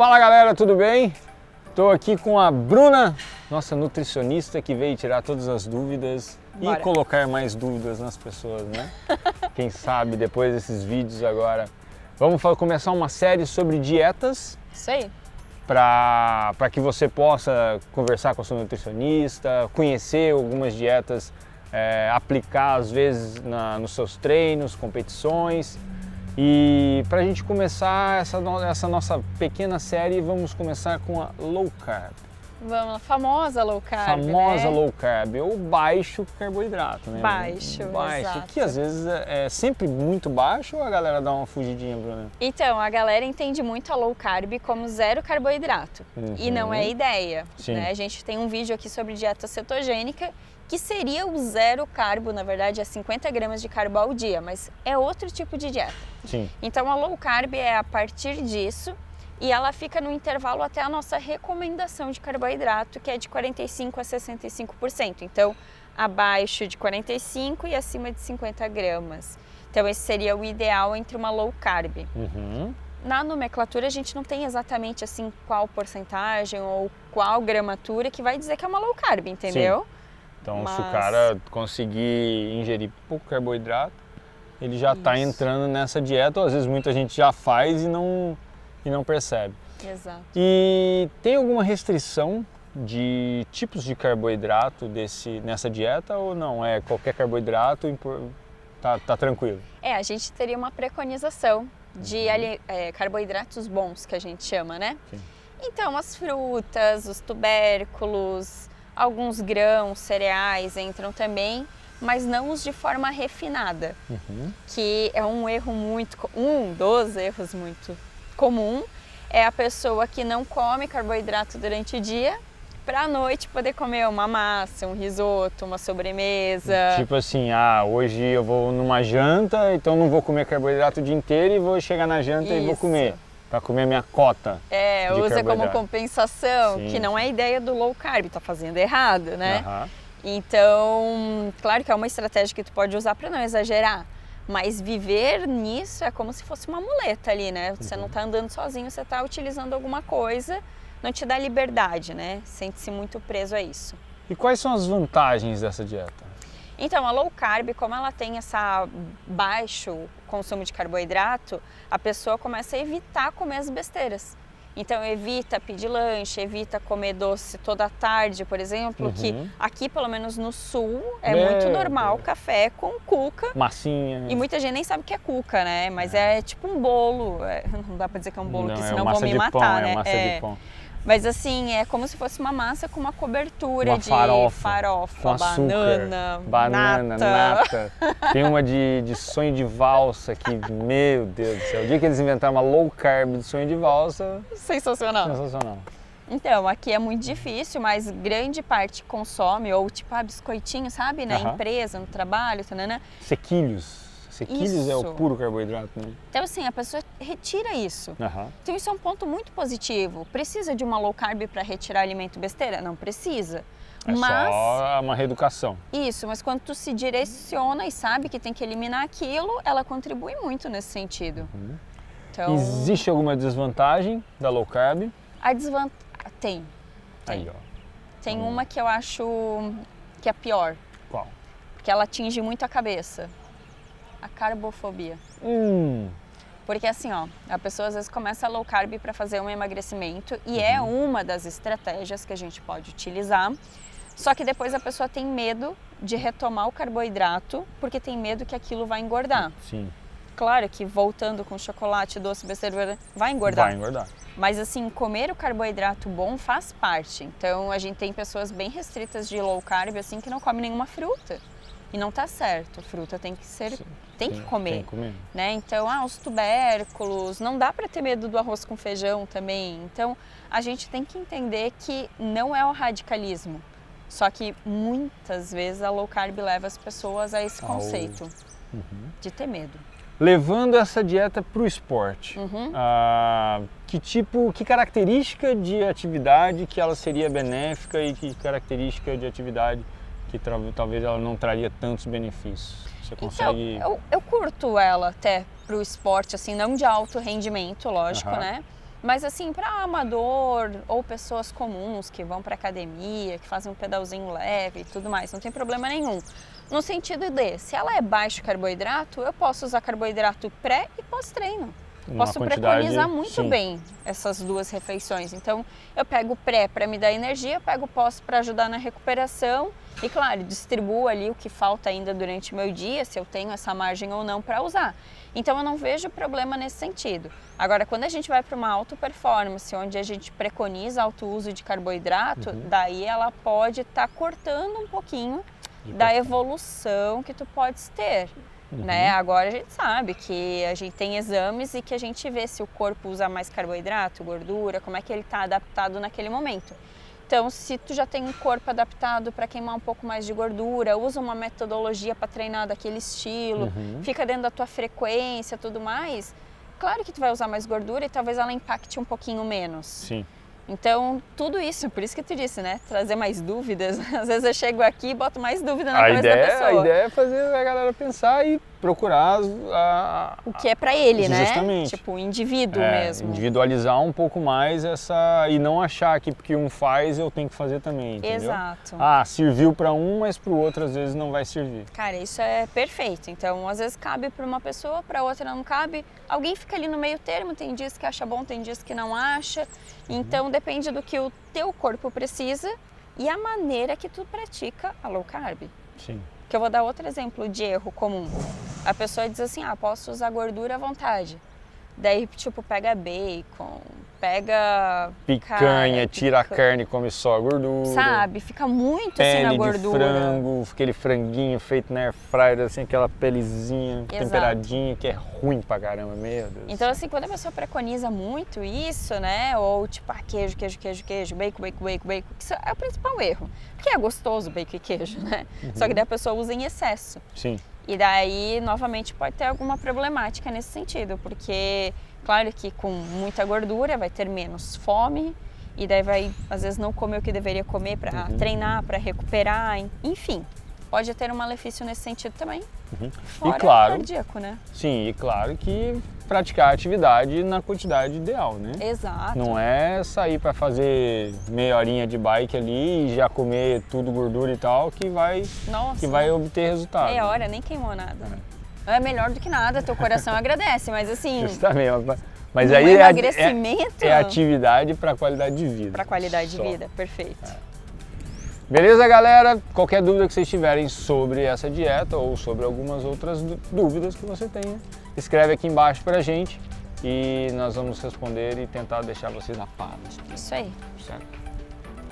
Fala galera, tudo bem? Estou aqui com a Bruna, nossa nutricionista que veio tirar todas as dúvidas Bora. e colocar mais dúvidas nas pessoas, né? Quem sabe depois desses vídeos agora. Vamos começar uma série sobre dietas. Isso aí. Para que você possa conversar com a sua nutricionista, conhecer algumas dietas, aplicar às vezes nos seus treinos, competições. E para a gente começar essa nossa pequena série, vamos começar com a low carb. Vamos, a famosa low carb, Famosa né? low carb, ou baixo carboidrato, né? Baixo, exato. Que às vezes é sempre muito baixo ou a galera dá uma fugidinha, Bruna? Então, a galera entende muito a low carb como zero carboidrato. E não é ideia, Sim. né? A gente tem um vídeo aqui sobre dieta cetogênica, que seria o zero carbo, na verdade é 50 gramas de carbo ao dia, mas é outro tipo de dieta. Sim. Então a low carb é a partir disso e ela fica no intervalo até a nossa recomendação de carboidrato, que é de 45% a 65%. Então abaixo de 45 e acima de 50 gramas. Então esse seria o ideal entre uma low carb. Uhum. Na nomenclatura a gente não tem exatamente assim qual porcentagem ou qual gramatura que vai dizer que é uma low carb, entendeu? Sim. Então, se o cara conseguir ingerir pouco carboidrato, ele já está entrando nessa dieta, ou às vezes muita gente já faz e não percebe. Exato. E tem alguma restrição de tipos de carboidrato nessa dieta ou não? É qualquer carboidrato, tá tranquilo? A gente teria uma preconização de carboidratos bons, que a gente chama, né? Sim. Então, as frutas, os tubérculos, alguns grãos, cereais entram também, mas não os de forma refinada, que é um dos erros muito comum, é a pessoa que não come carboidrato durante o dia, para à noite poder comer uma massa, um risoto, uma sobremesa. Tipo assim, hoje eu vou numa janta, então não vou comer carboidrato o dia inteiro e vou chegar na janta e vou comer. Para comer a minha cota. Usa como compensação, Sim. que não é a ideia do low carb, tá fazendo errado, né? Então, claro que é uma estratégia que tu pode usar para não exagerar, mas viver nisso é como se fosse uma muleta ali, né? Você não tá andando sozinho, você tá utilizando alguma coisa, não te dá liberdade, né? Sente-se muito preso a isso. E quais são as vantagens dessa dieta? Então, a low carb, como ela tem essa baixo consumo de carboidrato, a pessoa começa a evitar comer as besteiras. Então, evita pedir lanche, evita comer doce toda tarde, por exemplo, que aqui, pelo menos no sul, é muito normal café com cuca. Massinha. E muita gente nem sabe o que é cuca, né? Mas é tipo um bolo. Não dá pra dizer que é um bolo, porque senão vão me matar, né? É massa de pão. Mas assim, é como se fosse uma massa com uma cobertura de farofa, banana, nata. Tem uma de sonho de valsa que, meu Deus do céu, o dia que eles inventaram uma low carb de sonho de valsa... Sensacional. Então, aqui é muito difícil, mas grande parte consome, ou tipo, biscoitinho, sabe? Na empresa, no trabalho, tanana. Sequilhos é o puro carboidrato, né? Então assim, a pessoa retira isso. Então isso é um ponto muito positivo. Precisa de uma low carb para retirar alimento besteira? Não precisa. Só uma reeducação. Isso, mas quando tu se direciona e sabe que tem que eliminar aquilo, ela contribui muito nesse sentido. Então, existe alguma desvantagem da low carb? A desvantagem... Tem. Aí, ó. Tem uma que eu acho que é pior. Qual? Porque ela atinge muito a cabeça. A carbofobia. Porque assim, ó, a pessoa às vezes começa a low carb para fazer um emagrecimento e é uma das estratégias que a gente pode utilizar. Só que depois a pessoa tem medo de retomar o carboidrato porque tem medo que aquilo vai engordar. Sim. Claro que voltando com chocolate, doce, besteira, vai engordar. Vai engordar. Mas assim, comer o carboidrato bom faz parte. Então a gente tem pessoas bem restritas de low carb assim que não comem nenhuma fruta. E não tá certo, a fruta tem que ser, tem que comer, né? Então, os tubérculos, não dá para ter medo do arroz com feijão também. Então, a gente tem que entender que não é o radicalismo. Só que muitas vezes a low carb leva as pessoas a esse conceito de ter medo. Levando essa dieta para o esporte, que característica de atividade que ela seria benéfica e que característica de atividade que talvez ela não traria tantos benefícios? Você consegue... Então, eu curto ela até pro esporte, assim, não de alto rendimento, lógico, né? Mas assim, para amador ou pessoas comuns que vão para academia, que fazem um pedalzinho leve e tudo mais, não tem problema nenhum. No sentido de, se ela é baixo carboidrato, eu posso usar carboidrato pré e pós-treino. Posso preconizar muito bem essas duas refeições. Então, eu pego o pré para me dar energia, pego o pós para ajudar na recuperação e, claro, distribuo ali o que falta ainda durante o meu dia, se eu tenho essa margem ou não para usar. Então, eu não vejo problema nesse sentido. Agora, quando a gente vai para uma alta performance, onde a gente preconiza alto uso de carboidrato, daí ela pode estar cortando um pouquinho da evolução que tu podes ter. Né? Agora a gente sabe que a gente tem exames e que a gente vê se o corpo usa mais carboidrato, gordura, como é que ele está adaptado naquele momento. Então, se tu já tem um corpo adaptado para queimar um pouco mais de gordura, usa uma metodologia para treinar daquele estilo, fica dentro da tua frequência, tudo mais, claro que tu vai usar mais gordura e talvez ela impacte um pouquinho menos. Sim. Então, tudo isso, por isso que tu disse, né? Trazer mais dúvidas. Às vezes eu chego aqui e boto mais dúvida na cabeça da pessoa. A ideia é fazer a galera pensar e procurar o que é pra ele, né? Justamente. Tipo, o indivíduo mesmo. Individualizar um pouco mais essa... E não achar que porque um faz, eu tenho que fazer também, entendeu? Exato. Serviu pra um, mas pro outro às vezes não vai servir. Cara, isso é perfeito. Então, às vezes cabe pra uma pessoa, pra outra não cabe. Alguém fica ali no meio termo, tem dias que acha bom, tem dias que não acha. Então, depende do que o teu corpo precisa e a maneira que tu pratica a low carb. Sim. Que eu vou dar outro exemplo de erro comum. A pessoa diz assim, posso usar gordura à vontade. Daí, tipo, pega bacon, pega... Picanha, tira a carne e come só a gordura. Sabe? Fica muito assim na gordura. Pele de frango, aquele franguinho feito na air fryer, assim, aquela pelezinha temperadinha, que é ruim pra caramba, meu Deus. Então, assim, quando a pessoa preconiza muito isso, né? Ou tipo, queijo, bacon, isso é o principal erro. Porque é gostoso bacon e queijo, né? Só que daí a pessoa usa em excesso. Sim. E daí, novamente, pode ter alguma problemática nesse sentido, porque, claro que com muita gordura vai ter menos fome, e daí vai, às vezes, não comer o que deveria comer para treinar, para recuperar, enfim. Pode ter um malefício nesse sentido também. Fora e claro, o cardíaco, né? Sim, e claro que praticar a atividade na quantidade ideal, né? Exato. Não é sair para fazer meia horinha de bike ali e já comer tudo gordura e tal que vai obter resultado. Meia hora, nem queimou nada. É melhor do que nada, teu coração agradece, mas assim... Justamente, mas aí emagrecimento é atividade para qualidade de vida. Para qualidade de vida, perfeito. Beleza, galera? Qualquer dúvida que vocês tiverem sobre essa dieta ou sobre algumas outras dúvidas que você tenha, escreve aqui embaixo pra gente e nós vamos responder e tentar deixar vocês na paz. Isso aí. Certo?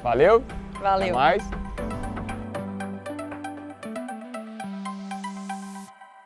Valeu? Valeu. Até mais.